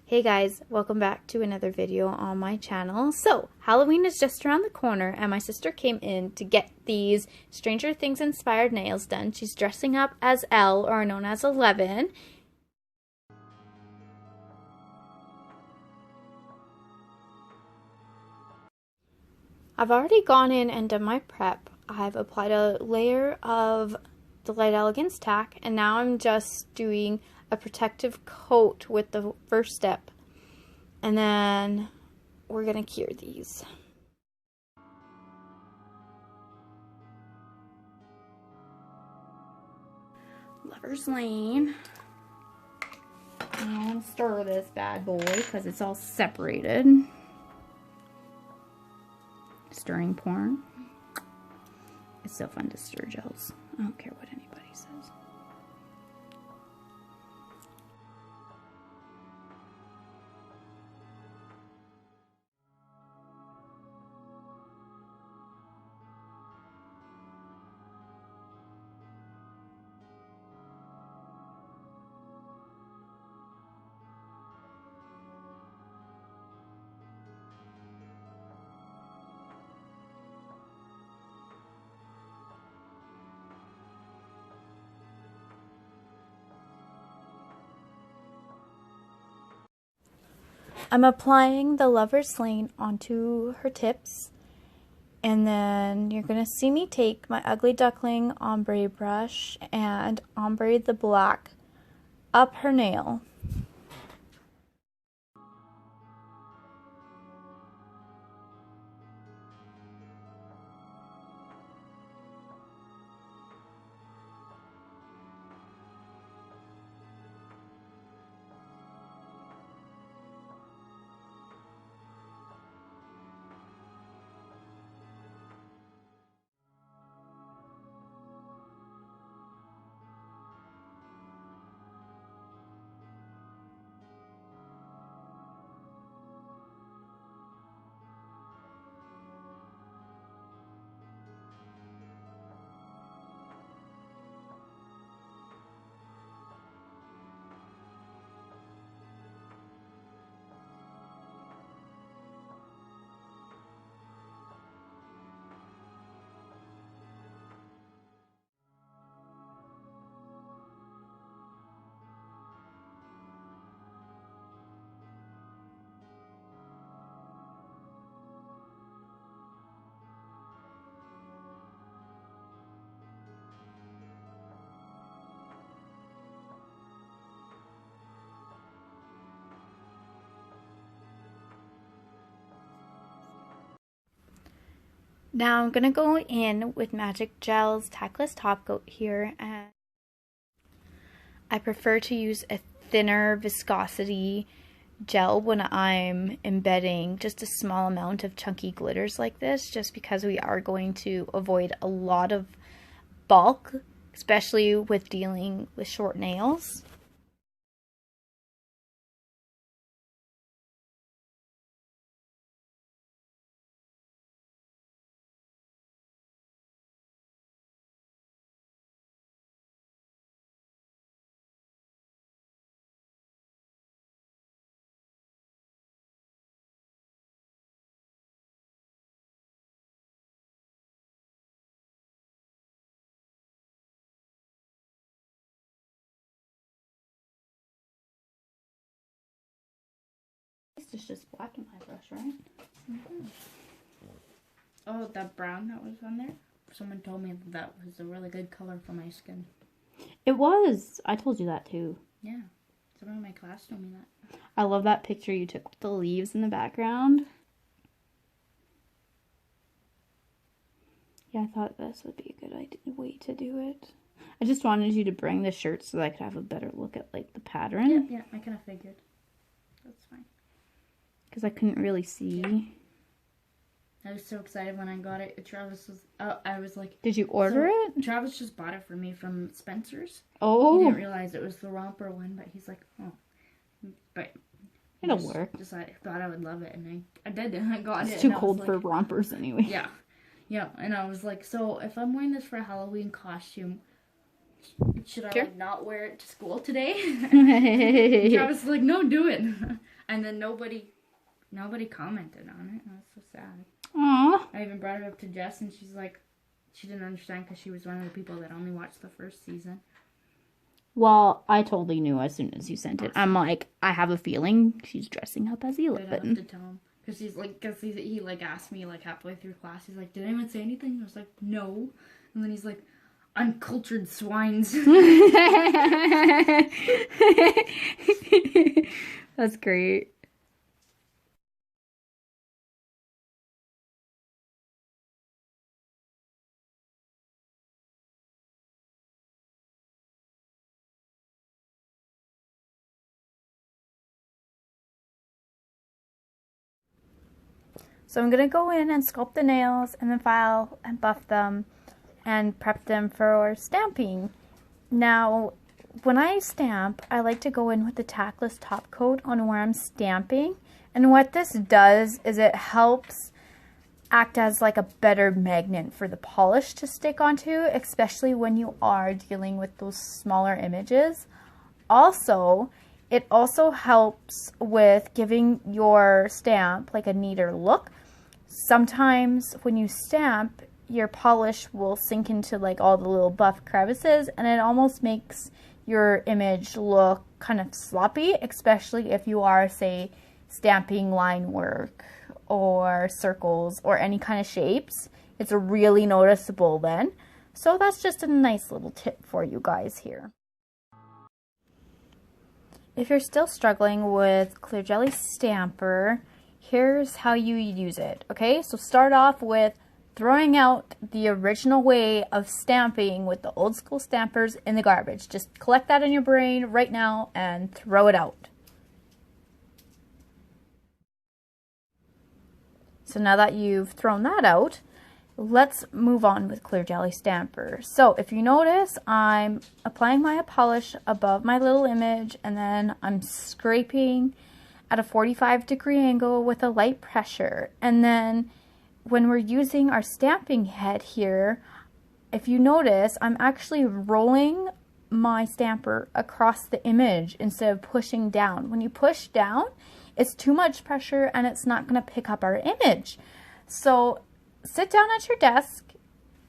Hey guys, welcome back to another video on my channel. So, Halloween is just around the corner and my sister came in to get these Stranger Things inspired nails done. She's dressing up as Elle, or known as 11. I've already gone in and done my prep. I've applied a layer of the Light Elegance tack and now I'm just doing a protective coat with the first step, and then we're gonna cure these. Lover's Lane. I'll stir this bad boy because it's all separated. Stirring porn. It's so fun to stir gels. I don't care what anybody says. I'm applying the Lover's Lane onto her tips, and then you're going to see me take my Ugly Duckling ombre brush and ombre the black up her nail. Now I'm going to go in with Magic Gel's Tackless Top Coat here, and I prefer to use a thinner viscosity gel when I'm embedding just a small amount of chunky glitters like this, just because we are going to avoid a lot of bulk, especially with dealing with short nails. This is just black in my brush, right? Mm-hmm. Oh, that brown that was on there? Someone told me that was a really good color for my skin. It was. I told you that too. Yeah. Someone in my class told me that. I love that picture you took with the leaves in the background. Yeah, I thought this would be a good way to do it. I just wanted you to bring the shirt so that I could have a better look at like the pattern. Yeah, I kind of figured. That's fine. Because I couldn't really see. Yeah. I was so excited when I got it. Travis was, I was like... Did you order it? Travis just bought it for me from Spencer's. Oh. He didn't realize it was the romper one, but he's like, oh. But... It'll work. I thought I would love it, and I did, and I got it. It's too cold for rompers anyway. Yeah. Yeah, and I was like, so if I'm wearing this for a Halloween costume, should I like not wear it to school today? Travis was like, no, do it. And then nobody commented on it. That was so sad. Aww. I even brought it up to Jess, and she's like, she didn't understand because she was one of the people that only watched the first season. Well, I totally knew as soon as you sent it. I'm like, I have a feeling she's dressing up as Eleven. I have to tell him. Because he like asked me like halfway through class, he's like, did anyone say anything? And I was like, no. And then he's like, uncultured swines. That's great. So I'm going to go in and sculpt the nails and then file and buff them and prep them for stamping. Now, when I stamp, I like to go in with the tackless top coat on where I'm stamping. And what this does is it helps act as like a better magnet for the polish to stick onto, especially when you are dealing with those smaller images. Also, it also helps with giving your stamp like a neater look. Sometimes when you stamp, your polish will sink into like all the little buff crevices, and it almost makes your image look kind of sloppy, especially if you are, say, stamping line work or circles or any kind of shapes. It's really noticeable then. So that's just a nice little tip for you guys here. If you're still struggling with Clear Jelly Stamper, here's how you use it, okay? So start off with throwing out the original way of stamping with the old school stampers in the garbage. Just collect that in your brain right now and throw it out. So now that you've thrown that out, let's move on with Clear Jelly Stamper. So if you notice, I'm applying my polish above my little image, and then I'm scraping at a 45-degree angle with a light pressure. And then when we're using our stamping head here, if you notice, I'm actually rolling my stamper across the image instead of pushing down. When you push down, it's too much pressure and it's not going to pick up our image. So sit down at your desk,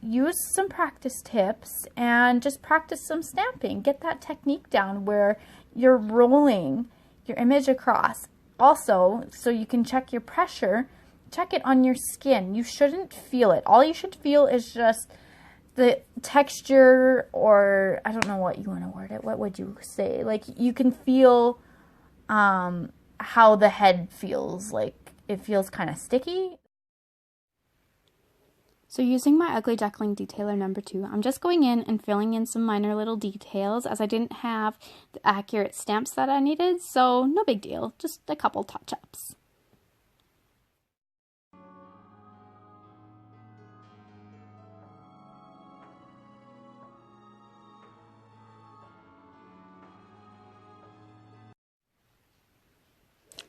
use some practice tips, and just practice some stamping. Get that technique down where you're rolling your image across. Also, so you can check your pressure, check it on your skin. You shouldn't feel it. All you should feel is just the texture, or I don't know what you want to word it. What would you say? Like, you can feel how the head feels. Like, it feels kind of sticky. So using my Ugly Duckling Detailer number 2, I'm just going in and filling in some minor little details as I didn't have the accurate stamps that I needed, so no big deal, just a couple touch-ups.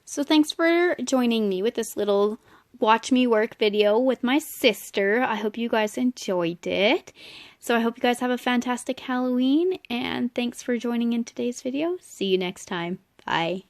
So thanks for joining me with this little watch me work video with my sister. I hope you guys enjoyed it. So I hope you guys have a fantastic Halloween, and thanks for joining in today's video. See you next time. Bye.